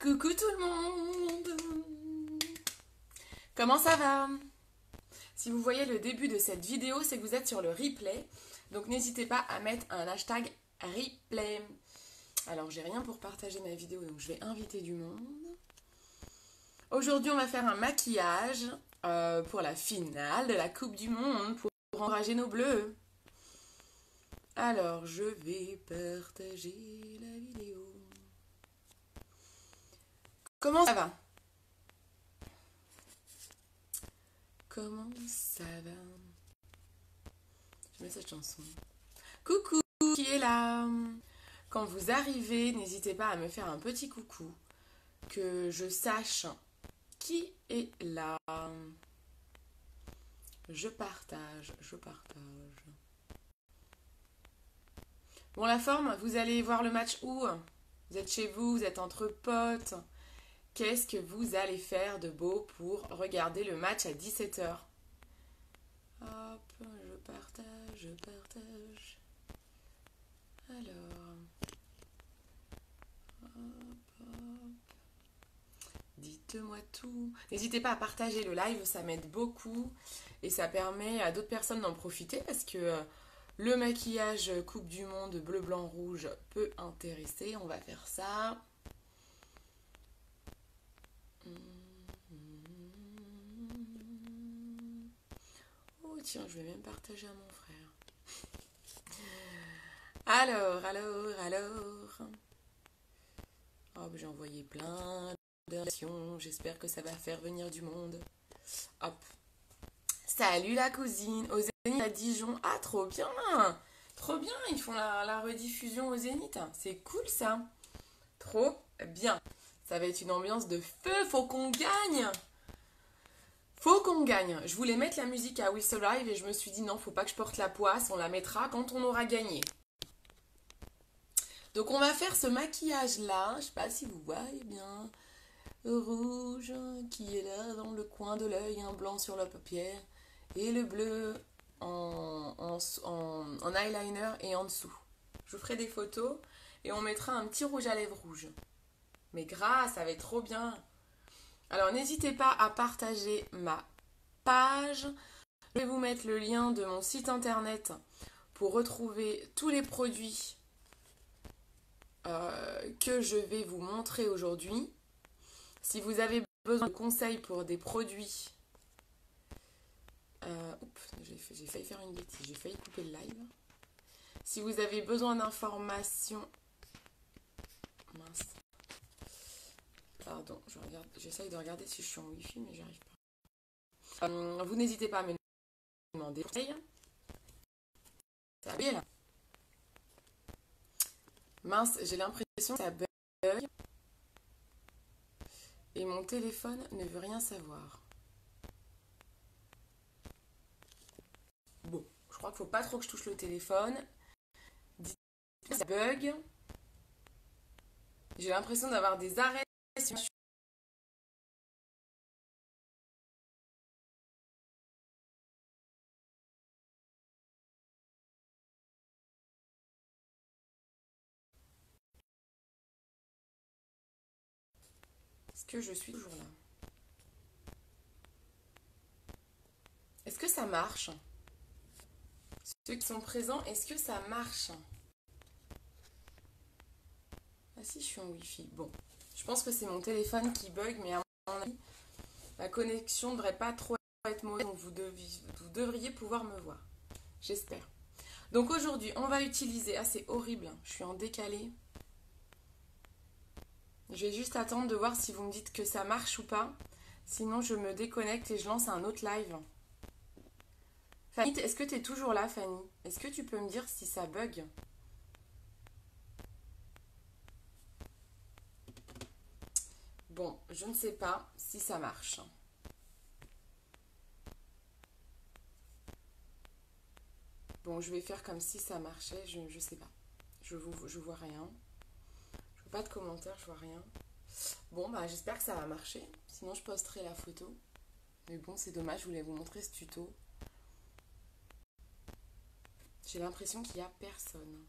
Coucou tout le monde! Comment ça va? Si vous voyez le début de cette vidéo, c'est que vous êtes sur le replay. Donc n'hésitez pas à mettre un hashtag replay. Alors j'ai rien pour partager ma vidéo, donc je vais inviter du monde. Aujourd'hui on va faire un maquillage pour la finale de la Coupe du Monde, pour encourager nos bleus. Alors je vais partager la vidéo. Comment ça va? Comment ça va? Je mets cette chanson. Coucou, qui est là? Quand vous arrivez, n'hésitez pas à me faire un petit coucou, que je sache qui est là. Je partage. Bon, la forme, vous allez voir le match où? Vous êtes chez vous, vous êtes entre potes. Qu'est-ce que vous allez faire de beau pour regarder le match à 17h? Hop, je partage. Alors, hop. Dites-moi tout. N'hésitez pas à partager le live, ça m'aide beaucoup. Et ça permet à d'autres personnes d'en profiter parce que le maquillage Coupe du Monde bleu, blanc, rouge peut intéresser. On va faire ça. Oh tiens, je vais même partager à mon frère. Alors. Hop, j'ai envoyé plein d'informations. J'espère que ça va faire venir du monde. Hop. Salut la cousine. Au Zénith à Dijon. Ah, trop bien. Trop bien. Ils font la rediffusion au Zénith. C'est cool ça. Trop bien. Ça va être une ambiance de feu. Faut qu'on gagne. Je voulais mettre la musique à We Survive et je me suis dit non, faut pas que je porte la poisse. On la mettra quand on aura gagné. Donc on va faire ce maquillage là, je sais pas si vous voyez bien, rouge qui est là dans le coin de l'œil, un blanc sur la paupière et le bleu en eyeliner et en dessous. Je vous ferai des photos et on mettra un petit rouge à lèvres rouge. Mais grâce, ça va être trop bien. Alors n'hésitez pas à partager ma page. Je vais vous mettre le lien de mon site internet pour retrouver tous les produits que je vais vous montrer aujourd'hui. Si vous avez besoin de conseils pour des produits, j'ai failli faire une bêtise, j'ai failli couper le live. Si vous avez besoin d'informations, mince, pardon, j'essaye de regarder si je suis en wifi mais j'arrive pas. Vous n'hésitez pas à me demander conseils. Ça va bien là. Mince, j'ai l'impression que ça bug et mon téléphone ne veut rien savoir. Bon, je crois qu'il faut pas trop que je touche le téléphone. Dites-moi ça bug. J'ai l'impression d'avoir des arrêts. Est-ce que je suis toujours là? Est-ce que ça marche? Ceux qui sont présents, est-ce que ça marche? Ah si, je suis en wifi. Bon, je pense que c'est mon téléphone qui bug, mais à mon avis, la connexion ne devrait pas trop être mauvaise, donc vous devriez pouvoir me voir. J'espère. Donc aujourd'hui, on va utiliser... Ah, c'est horrible, hein. Je suis en décalé. Je vais juste attendre de voir si vous me dites que ça marche ou pas. Sinon, je me déconnecte et je lance un autre live. Fanny, est-ce que tu es toujours là, Fanny? Est-ce que tu peux me dire si ça bug? Bon, je ne sais pas si ça marche. Bon, je vais faire comme si ça marchait, je sais pas. Je vois rien. Je vois pas de commentaires, je vois rien. Bon, bah j'espère que ça va marcher. Sinon, je posterai la photo. Mais bon, c'est dommage, je voulais vous montrer ce tuto. J'ai l'impression qu'il n'y a personne.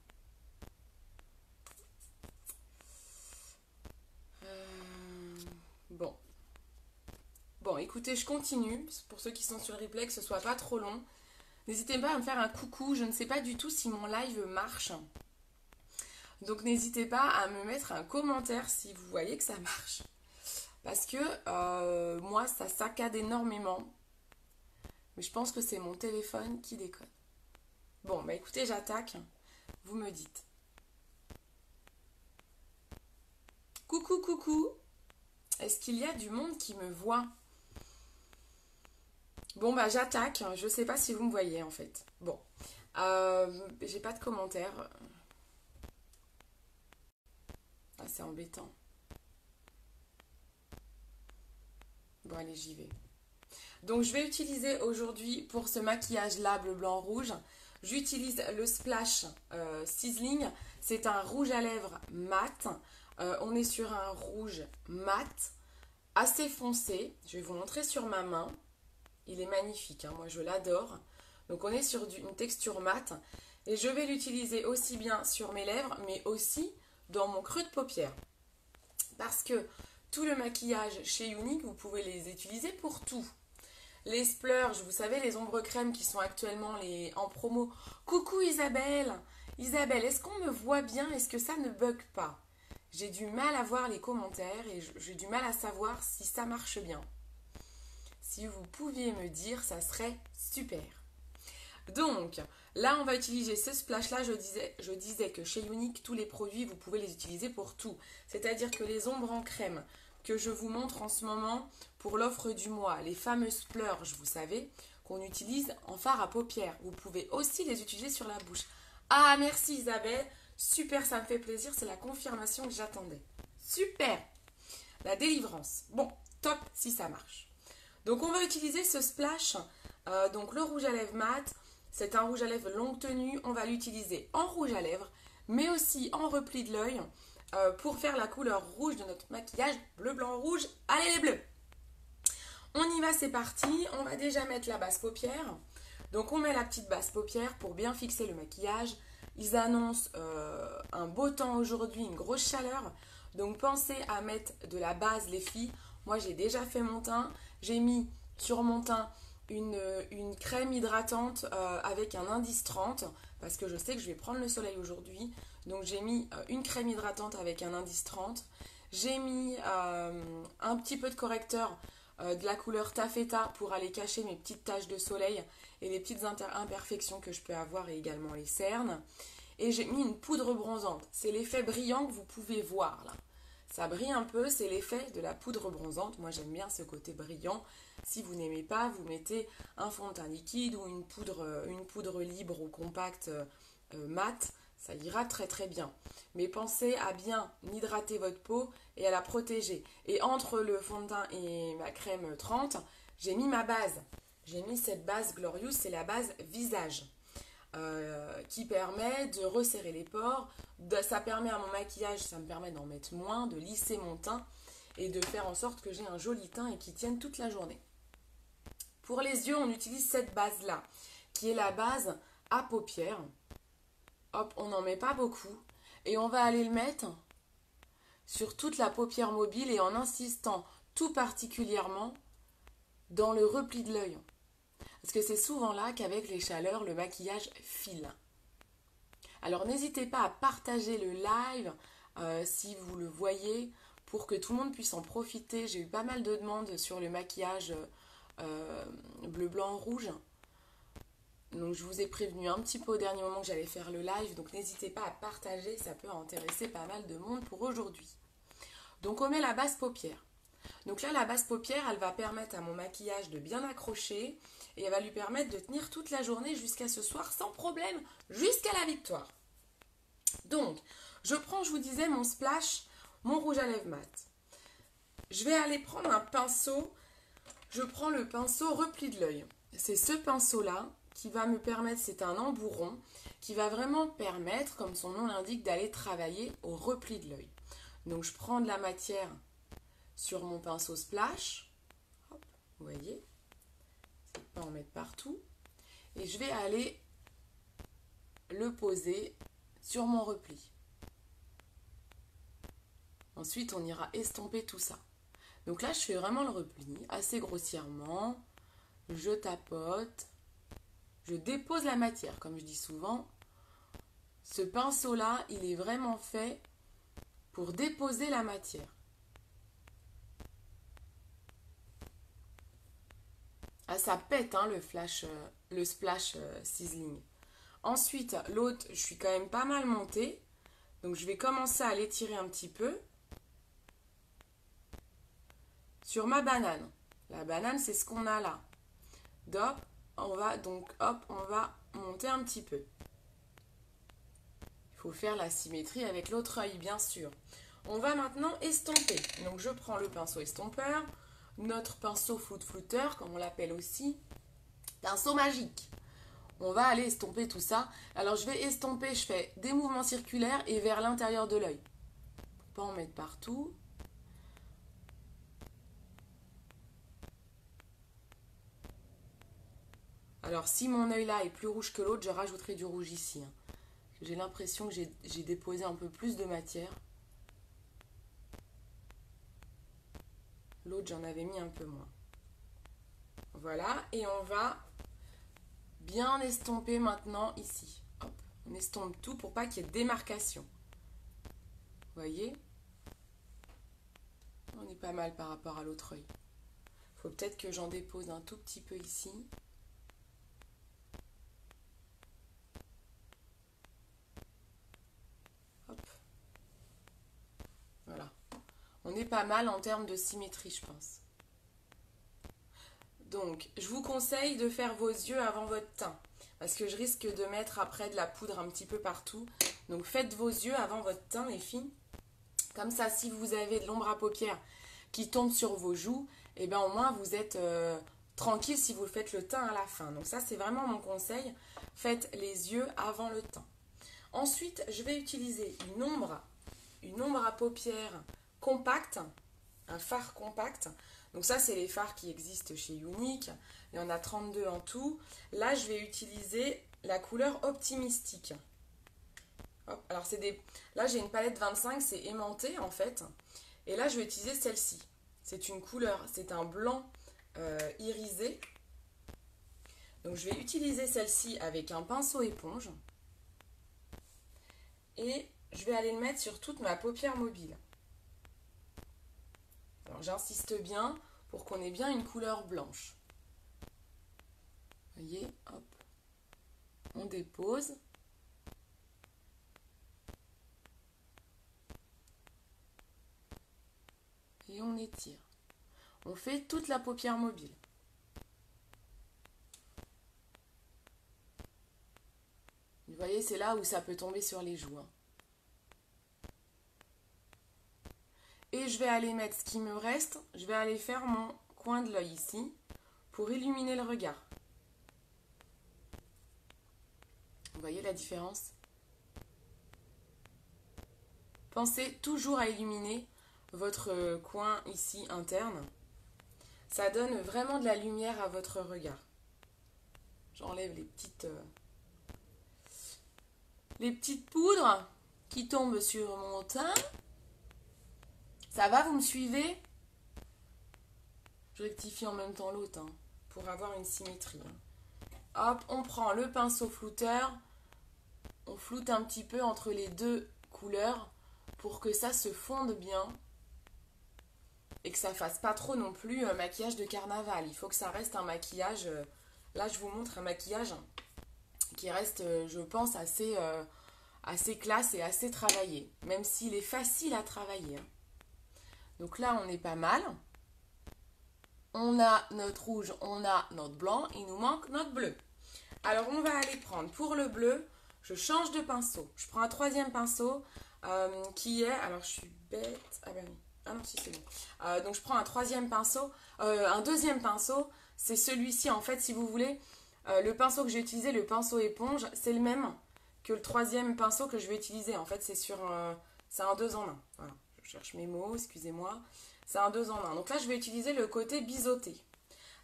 Bon. Bon, écoutez, je continue. Pour ceux qui sont sur le replay, que ce soit pas trop long. N'hésitez pas à me faire un coucou. Je ne sais pas du tout si mon live marche. Donc n'hésitez pas à me mettre un commentaire si vous voyez que ça marche. Parce que moi, ça saccade énormément. Mais je pense que c'est mon téléphone qui déconne. Bon, bah écoutez, j'attaque. Vous me dites. Coucou, coucou. Est-ce qu'il y a du monde qui me voit? Bon, bah j'attaque. Je sais pas si vous me voyez en fait. Bon. J'ai pas de commentaires. Ah, c'est embêtant. Bon, allez, j'y vais. Donc, je vais utiliser aujourd'hui pour ce maquillage-là, bleu, blanc, rouge. J'utilise le Splash Sizzling. C'est un rouge à lèvres mat. On est sur un rouge mat, assez foncé. Je vais vous montrer sur ma main. Il est magnifique, hein, moi je l'adore. Donc, on est sur une texture mat. Et je vais l'utiliser aussi bien sur mes lèvres, mais aussi dans mon creux de paupière. Parce que tout le maquillage chez Younique, vous pouvez les utiliser pour tout. Les splurges, vous savez, les ombres crème qui sont actuellement en promo. Coucou Isabelle! Isabelle, est-ce qu'on me voit bien? Est-ce que ça ne bug pas? J'ai du mal à voir les commentaires et j'ai du mal à savoir si ça marche bien. Si vous pouviez me dire, ça serait super. Donc, là, on va utiliser ce splash-là. Je disais que chez Younique, tous les produits, vous pouvez les utiliser pour tout. C'est-à-dire que les ombres en crème que je vous montre en ce moment pour l'offre du mois, les fameuses splurges, vous savez, qu'on utilise en fard à paupières. Vous pouvez aussi les utiliser sur la bouche. Ah, merci Isabelle. Super, ça me fait plaisir. C'est la confirmation que j'attendais. Super. La délivrance. Bon, top si ça marche. Donc, on va utiliser ce splash. Donc, le rouge à lèvres mat. C'est un rouge à lèvres longue tenue. On va l'utiliser en rouge à lèvres, mais aussi en repli de l'œil pour faire la couleur rouge de notre maquillage. Bleu, blanc, rouge. Allez les bleus! On y va, c'est parti. On va déjà mettre la base paupière. Donc, on met la petite base paupière pour bien fixer le maquillage. Ils annoncent un beau temps aujourd'hui, une grosse chaleur. Donc, pensez à mettre de la base, les filles. Moi, j'ai déjà fait mon teint. J'ai mis sur mon teint une crème hydratante avec un indice 30 parce que je sais que je vais prendre le soleil aujourd'hui. Donc, j'ai mis une crème hydratante avec un indice 30. J'ai mis un petit peu de correcteur de la couleur taffeta pour aller cacher mes petites taches de soleil et les petites imperfections que je peux avoir et également les cernes. Et j'ai mis une poudre bronzante. C'est l'effet brillant que vous pouvez voir là. Ça brille un peu, c'est l'effet de la poudre bronzante. Moi, j'aime bien ce côté brillant. Si vous n'aimez pas, vous mettez un fond de teint liquide ou une poudre libre ou compacte mat. Ça ira très très bien. Mais pensez à bien hydrater votre peau et à la protéger. Et entre le fond de teint et ma crème 30, j'ai mis ma base. J'ai mis cette base Glorious, c'est la base visage. Qui permet de resserrer les pores. Ça permet à mon maquillage, ça me permet d'en mettre moins, de lisser mon teint et de faire en sorte que j'ai un joli teint et qui tienne toute la journée. Pour les yeux, on utilise cette base-là, qui est la base à paupières. Hop, on n'en met pas beaucoup. Et on va aller le mettre sur toute la paupière mobile et en insistant tout particulièrement dans le repli de l'œil. Parce que c'est souvent là qu'avec les chaleurs, le maquillage file. Alors n'hésitez pas à partager le live si vous le voyez pour que tout le monde puisse en profiter. J'ai eu pas mal de demandes sur le maquillage bleu, blanc, rouge. Donc je vous ai prévenu un petit peu au dernier moment que j'allais faire le live. Donc n'hésitez pas à partager, ça peut intéresser pas mal de monde pour aujourd'hui. Donc on met la base paupière. Donc là, la base paupière, elle va permettre à mon maquillage de bien accrocher et elle va lui permettre de tenir toute la journée jusqu'à ce soir sans problème, jusqu'à la victoire. Donc, je prends, je vous disais, mon splash, mon rouge à lèvres mat. Je vais aller prendre un pinceau. Je prends le pinceau repli de l'œil. C'est ce pinceau-là qui va me permettre, c'est un embourron, qui va vraiment permettre, comme son nom l'indique, d'aller travailler au repli de l'œil. Donc, je prends de la matière sur mon pinceau splash, hop, vous voyez, je ne vais pas en mettre partout, et je vais aller le poser sur mon repli. Ensuite, on ira estomper tout ça. Donc là, je fais vraiment le repli, assez grossièrement. Je tapote. Je dépose la matière, comme je dis souvent. Ce pinceau-là, il est vraiment fait pour déposer la matière. Ah, ça pète hein, le splash sizzling. Ensuite, l'autre, je suis quand même pas mal montée. Donc je vais commencer à l'étirer un petit peu. Sur ma banane. La banane, c'est ce qu'on a là. Hop, on va monter un petit peu. Il faut faire la symétrie avec l'autre œil, bien sûr. On va maintenant estomper. Donc je prends le pinceau estompeur, notre pinceau floute-flouteur, comme on l'appelle aussi, pinceau magique. On va aller estomper tout ça. Alors je vais estomper, je fais des mouvements circulaires et vers l'intérieur de l'œil. Pas en mettre partout. Alors si mon œil là est plus rouge que l'autre, je rajouterai du rouge ici. J'ai l'impression que j'ai déposé un peu plus de matière. L'autre, j'en avais mis un peu moins. Voilà, et on va bien estomper maintenant ici. Hop, on estompe tout pour pas qu'il y ait de démarcation. Vous voyez? On est pas mal par rapport à l'autre œil. Il faut peut-être que j'en dépose un tout petit peu ici. Hop. Voilà. On est pas mal en termes de symétrie, je pense. Donc, je vous conseille de faire vos yeux avant votre teint. Parce que je risque de mettre après de la poudre un petit peu partout. Donc, faites vos yeux avant votre teint, les filles. Comme ça, si vous avez de l'ombre à paupières qui tombe sur vos joues, et bien au moins vous êtes tranquille si vous faites le teint à la fin. Donc ça, c'est vraiment mon conseil. Faites les yeux avant le teint. Ensuite, je vais utiliser une ombre à paupières compacte, un fard compact. Donc ça, c'est les fards qui existent chez Younique. Il y en a 32 en tout. Là, je vais utiliser la couleur Optimistique. Hop, alors là, j'ai une palette 25, c'est aimanté en fait. Et là, je vais utiliser celle-ci. C'est une couleur, c'est un blanc irisé. Donc, je vais utiliser celle-ci avec un pinceau éponge. Et je vais aller le mettre sur toute ma paupière mobile. Alors, j'insiste bien pour qu'on ait bien une couleur blanche. Vous voyez, hop. On dépose. Et on étire. On fait toute la paupière mobile. Vous voyez, c'est là où ça peut tomber sur les joues. Et je vais aller mettre ce qui me reste. Je vais aller faire mon coin de l'œil ici pour illuminer le regard. Vous voyez la différence? Pensez toujours à illuminer votre coin ici interne. Ça donne vraiment de la lumière à votre regard. J'enlève les petites poudres qui tombent sur mon teint. Ça va, vous me suivez? Je rectifie en même temps l'autre pour avoir une symétrie. Hop, on prend le pinceau flouteur. On floute un petit peu entre les deux couleurs pour que ça se fonde bien et que ça fasse pas trop non plus maquillage de carnaval. Il faut que ça reste un maquillage. Là, je vous montre un maquillage qui reste, je pense, assez classe et assez travaillé, même s'il est facile à travailler. Donc là, on est pas mal. On a notre rouge, on a notre blanc, il nous manque notre bleu. Alors, on va aller prendre pour le bleu, je change de pinceau. Je prends un troisième pinceau qui est, alors je suis bête, ah ben oui, ah non si c'est bon. Donc je prends un troisième pinceau, un deuxième pinceau, c'est celui-ci en fait si vous voulez. Le pinceau que j'ai utilisé, le pinceau éponge, c'est le même que le troisième pinceau que je vais utiliser. En fait, c'est un 2 en 1. Voilà. Je cherche mes mots, excusez-moi. C'est un 2 en 1. Donc là, je vais utiliser le côté biseauté.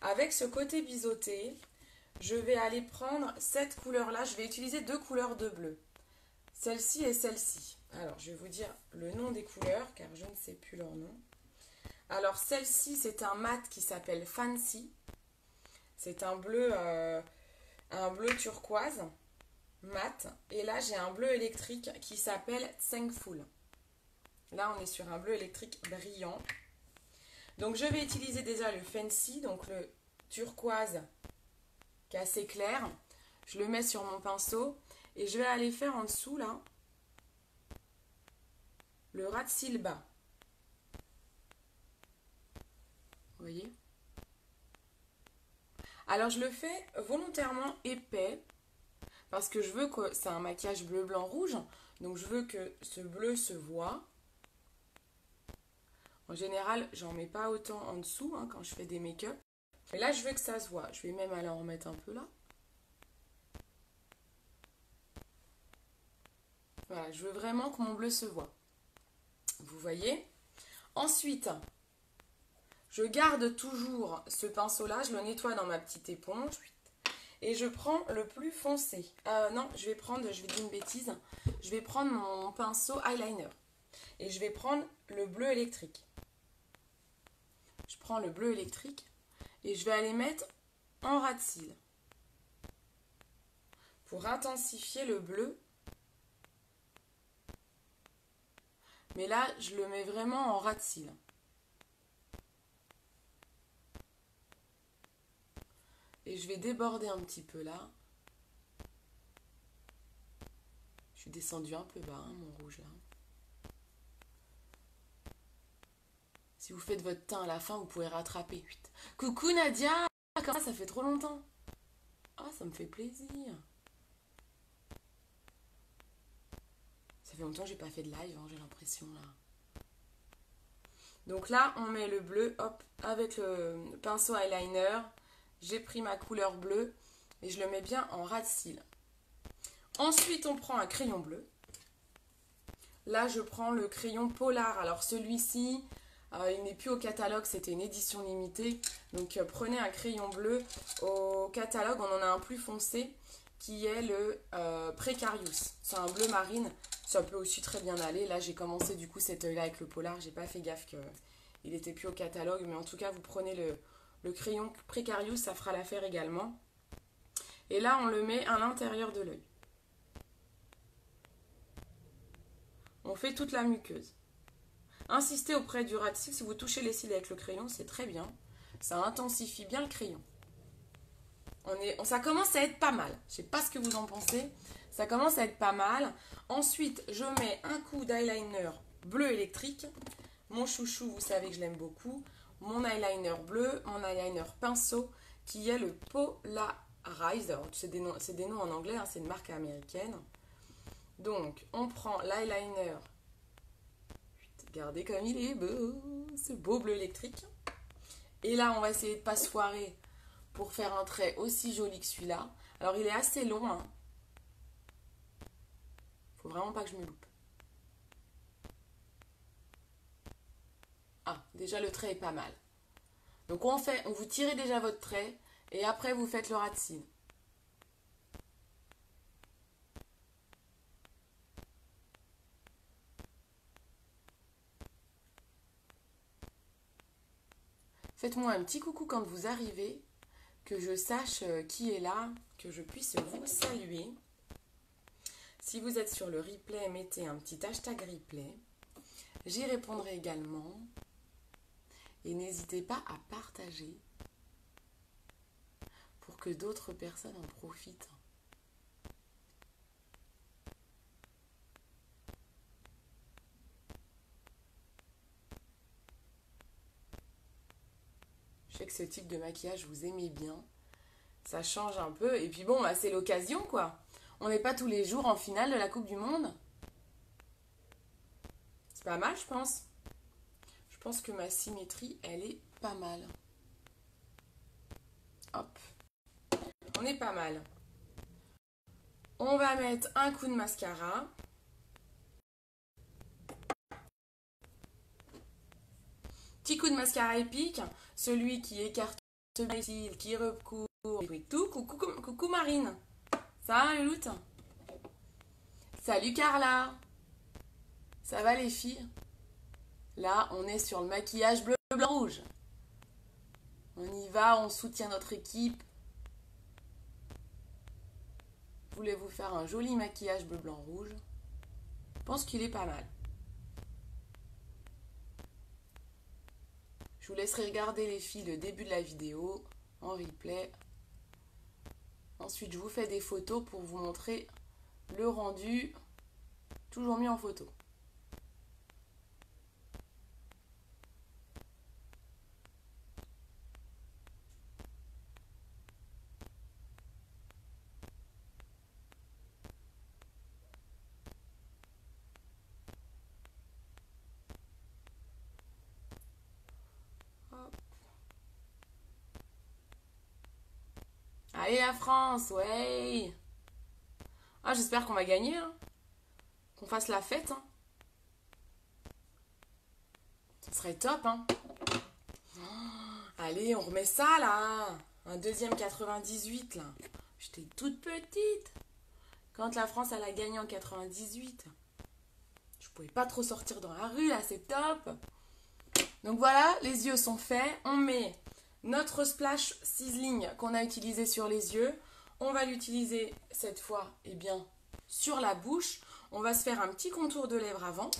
Avec ce côté biseauté, je vais aller prendre cette couleur-là. Je vais utiliser deux couleurs de bleu. Celle-ci et celle-ci. Alors, je vais vous dire le nom des couleurs, car je ne sais plus leur nom. Alors celle-ci, c'est un mat qui s'appelle Fancy. C'est un bleu turquoise mat. Et là, j'ai un bleu électrique qui s'appelle Thankful. Là, on est sur un bleu électrique brillant. Donc, je vais utiliser déjà le Fancy, donc le turquoise qui est assez clair. Je le mets sur mon pinceau et je vais aller faire en dessous, là, le ras de cils bas. Vous voyez? Alors, je le fais volontairement épais parce que je veux que c'est un maquillage bleu, blanc, rouge. Donc, je veux que ce bleu se voit. En général, j'en mets pas autant en dessous hein, quand je fais des make-up. Mais là, je veux que ça se voit. Je vais même aller en remettre un peu là. Voilà, je veux vraiment que mon bleu se voit. Vous voyez? Ensuite, je garde toujours ce pinceau-là. Je le nettoie dans ma petite éponge. Et je prends le plus foncé. Non, je vais dire une bêtise. Je vais prendre mon pinceau eyeliner. Et je vais prendre le bleu électrique. Je prends le bleu électrique et je vais aller mettre en ras de cils pour intensifier le bleu. Mais là, je le mets vraiment en ras de cils. Et je vais déborder un petit peu là. Je suis descendue un peu bas, hein, mon rouge là. Si vous faites votre teint à la fin, vous pouvez rattraper. Coucou Nadia! Comment ça fait trop longtemps? Ah, ça me fait plaisir. Ça fait longtemps que j'ai pas fait de live, hein, j'ai l'impression là. Donc là, on met le bleu, hop, avec le pinceau eyeliner. J'ai pris ma couleur bleue et je le mets bien en ras de cils. Ensuite, on prend un crayon bleu. Là, je prends le crayon Polar. Alors celui-ci, il n'est plus au catalogue, c'était une édition limitée. Donc prenez un crayon bleu. Au catalogue, on en a un plus foncé qui est le Precarious. C'est un bleu marine, ça peut aussi très bien aller. Là, j'ai commencé du coup cet œil-là avec le Polar. J'ai pas fait gaffe qu'il n'était plus au catalogue. Mais en tout cas, vous prenez le crayon Precarious, ça fera l'affaire également. Et là, on le met à l'intérieur de l'œil. On fait toute la muqueuse. Insistez auprès du ras de cils. Si vous touchez les cils avec le crayon, c'est très bien. Ça intensifie bien le crayon. Ça commence à être pas mal. Je ne sais pas ce que vous en pensez. Ça commence à être pas mal. Ensuite, je mets un coup d'eyeliner bleu électrique. Mon chouchou, vous savez que je l'aime beaucoup. Mon eyeliner bleu, mon eyeliner pinceau, qui est le Polarize. C'est des noms en anglais, hein, c'est une marque américaine. Donc, on prend l'eyeliner. Regardez comme il est beau, ce beau bleu électrique. Et là, on va essayer de ne pas se foirer pour faire un trait aussi joli que celui-là. Alors, il est assez long. Hein. Faut vraiment pas que je me loupe. Ah, déjà le trait est pas mal. Donc, on vous tirez déjà votre trait et après, vous faites le ras de cils. Faites-moi un petit coucou quand vous arrivez, que je sache qui est là, que je puisse vous saluer. Si vous êtes sur le replay, mettez un petit hashtag replay. J'y répondrai également. Et n'hésitez pas à partager pour que d'autres personnes en profitent. Je sais que ce type de maquillage, vous aimez bien. Ça change un peu. Et puis bon, bah, c'est l'occasion, quoi. On n'est pas tous les jours en finale de la Coupe du Monde. C'est pas mal, je pense. Je pense que ma symétrie, elle est pas mal. Hop. On est pas mal. On va mettre un coup de mascara. Petit coup de mascara épique. Celui qui écarte les cils, qui recouvre et tout. Coucou Marine. Ça va, Louloute? Salut Carla. Ça va les filles? Là, on est sur le maquillage bleu, blanc, rouge. On y va, on soutient notre équipe. Voulez-vous faire un joli maquillage bleu, blanc, rouge? Je pense qu'il est pas mal. Je vous laisserai regarder les filles le début de la vidéo en replay. Ensuite, je vous fais des photos pour vous montrer le rendu, toujours mis en photo. Allez la France, ouais. Ah, j'espère qu'on va gagner, hein. Qu'on fasse la fête, hein. Ça serait top, hein. Allez, on remet ça, là. Un deuxième 98, là. J'étais toute petite. Quand la France, elle a gagné en 98. Je pouvais pas trop sortir dans la rue, là, c'est top. Donc voilà, les yeux sont faits. On met notre splash sizzling qu'on a utilisé sur les yeux. On va l'utiliser cette fois, eh bien, sur la bouche. On va se faire un petit contour de lèvres avant.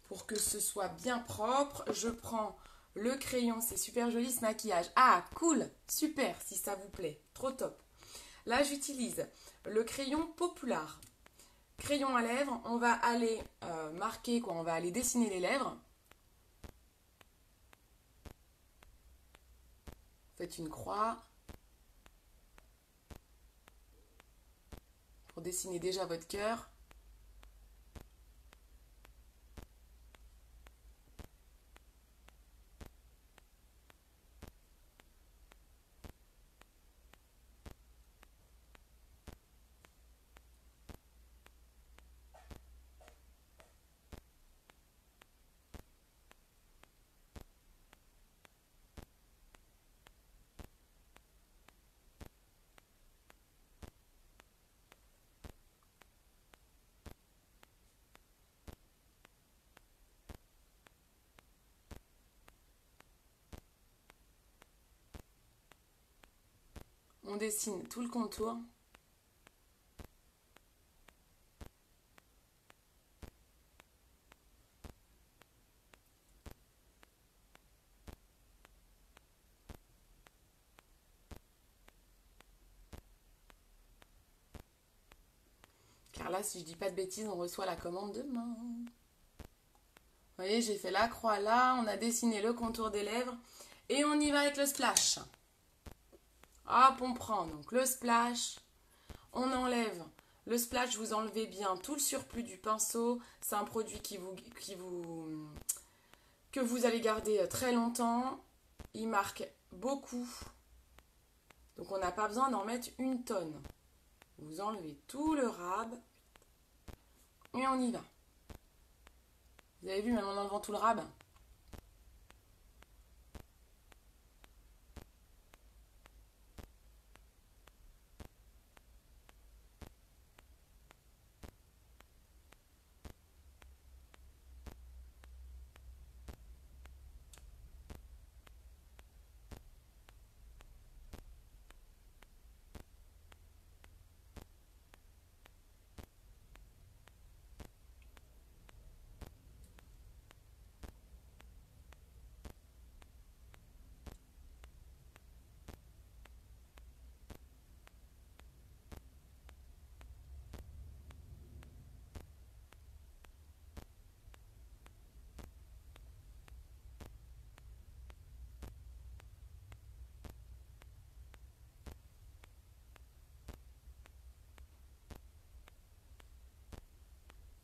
Pour que ce soit bien propre, je prends le crayon. C'est super joli ce maquillage. Ah, cool, super, si ça vous plaît. Trop top. Là, j'utilise le crayon Populaire. Crayon à lèvres, on va aller marquer, quoi, on va aller dessiner les lèvres. Faites une croix pour dessiner déjà votre cœur. On dessine tout le contour. Car là, si je dis pas de bêtises, on reçoit la commande demain. Vous voyez, j'ai fait la croix là, on a dessiné le contour des lèvres et on y va avec le splash. Hop, on prend donc le splash, on enlève le splash, vous enlevez bien tout le surplus du pinceau. C'est un produit que vous allez garder très longtemps. Il marque beaucoup, donc on n'a pas besoin d'en mettre une tonne. Vous enlevez tout le rab et on y va. Vous avez vu, même en enlevant tout le rab.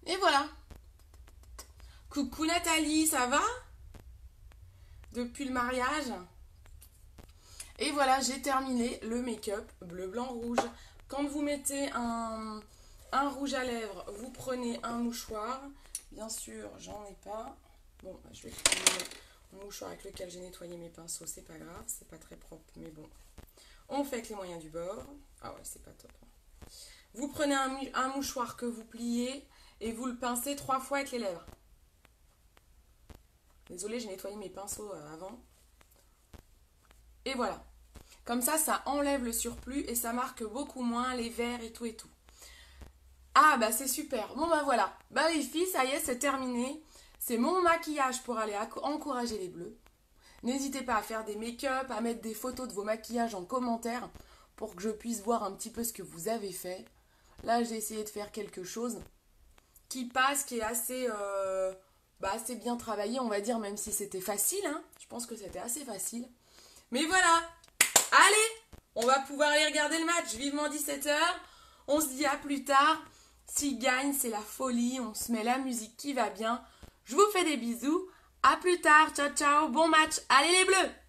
Et voilà. Coucou Nathalie, ça va? Depuis le mariage. Et voilà, j'ai terminé le make-up bleu, blanc, rouge. Quand vous mettez un rouge à lèvres, vous prenez un mouchoir. Bien sûr, j'en ai pas. Bon, je vais prendre mon mouchoir avec lequel j'ai nettoyé mes pinceaux. C'est pas grave, c'est pas très propre, mais bon. On fait avec les moyens du bord. Ah ouais, c'est pas top. Vous prenez un mouchoir que vous pliez et vous le pincez 3 fois avec les lèvres. Désolée, j'ai nettoyé mes pinceaux avant. Et voilà. Comme ça enlève le surplus et ça marque beaucoup moins les verts et tout et tout. Ah bah c'est super. Bon bah voilà. Bah les filles, ça y est, c'est terminé. C'est mon maquillage pour aller encourager les bleus. N'hésitez pas à faire des make-up, à mettre des photos de vos maquillages en commentaire pour que je puisse voir un petit peu ce que vous avez fait. Là, j'ai essayé de faire quelque chose qui passe, qui est assez bien travaillé, on va dire, même si c'était facile. Hein. Je pense que c'était assez facile. Mais voilà. Allez, on va pouvoir aller regarder le match. Vivement 17h. On se dit à plus tard. S'il gagne, c'est la folie. On se met la musique qui va bien. Je vous fais des bisous. À plus tard. Ciao, ciao. Bon match. Allez les bleus!